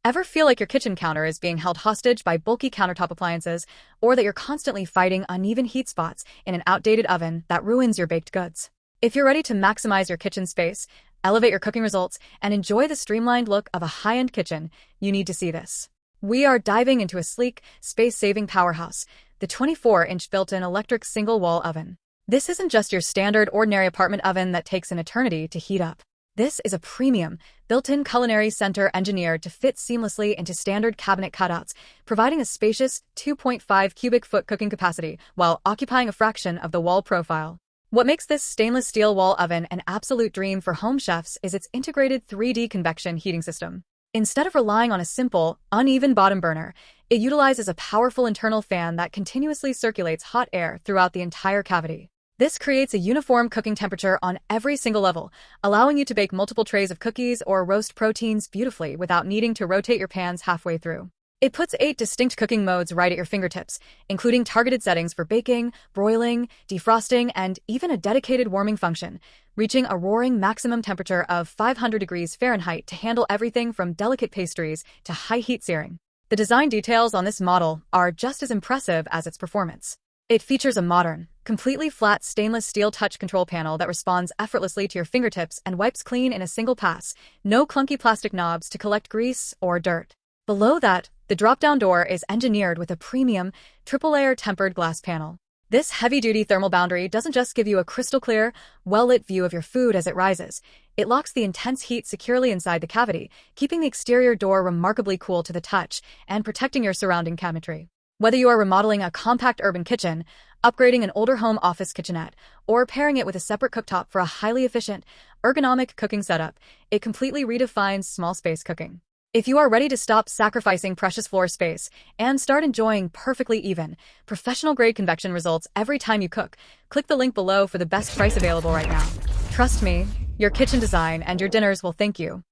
Ever feel like your kitchen counter is being held hostage by bulky countertop appliances, or that you're constantly fighting uneven heat spots in an outdated oven that ruins your baked goods? If you're ready to maximize your kitchen space, elevate your cooking results, and enjoy the streamlined look of a high-end kitchen, you need to see this. We are diving into a sleek, space-saving powerhouse, the 24-inch built-in electric single-wall oven. This isn't just your standard ordinary apartment oven that takes an eternity to heat up. This is a premium, built-in culinary center engineered to fit seamlessly into standard cabinet cutouts, providing a spacious 2.5 cubic foot cooking capacity while occupying a fraction of the wall profile. What makes this stainless steel wall oven an absolute dream for home chefs is its integrated 3D convection heating system. Instead of relying on a simple, uneven bottom burner, it utilizes a powerful internal fan that continuously circulates hot air throughout the entire cavity. This creates a uniform cooking temperature on every single level, allowing you to bake multiple trays of cookies or roast proteins beautifully without needing to rotate your pans halfway through. It puts 8 distinct cooking modes right at your fingertips, including targeted settings for baking, broiling, defrosting, and even a dedicated warming function, reaching a roaring maximum temperature of 500 degrees Fahrenheit to handle everything from delicate pastries to high-heat searing. The design details on this model are just as impressive as its performance. It features a modern, completely flat stainless steel touch control panel that responds effortlessly to your fingertips and wipes clean in a single pass, no clunky plastic knobs to collect grease or dirt. Below that, the drop-down door is engineered with a premium, triple-layer tempered glass panel. This heavy-duty thermal boundary doesn't just give you a crystal-clear, well-lit view of your food as it rises. It locks the intense heat securely inside the cavity, keeping the exterior door remarkably cool to the touch and protecting your surrounding cabinetry. Whether you are remodeling a compact urban kitchen, upgrading an older home office kitchenette, or pairing it with a separate cooktop for a highly efficient, ergonomic cooking setup, it completely redefines small space cooking. If you are ready to stop sacrificing precious floor space and start enjoying perfectly even, professional-grade convection results every time you cook, click the link below for the best price available right now. Trust me, your kitchen design and your dinners will thank you.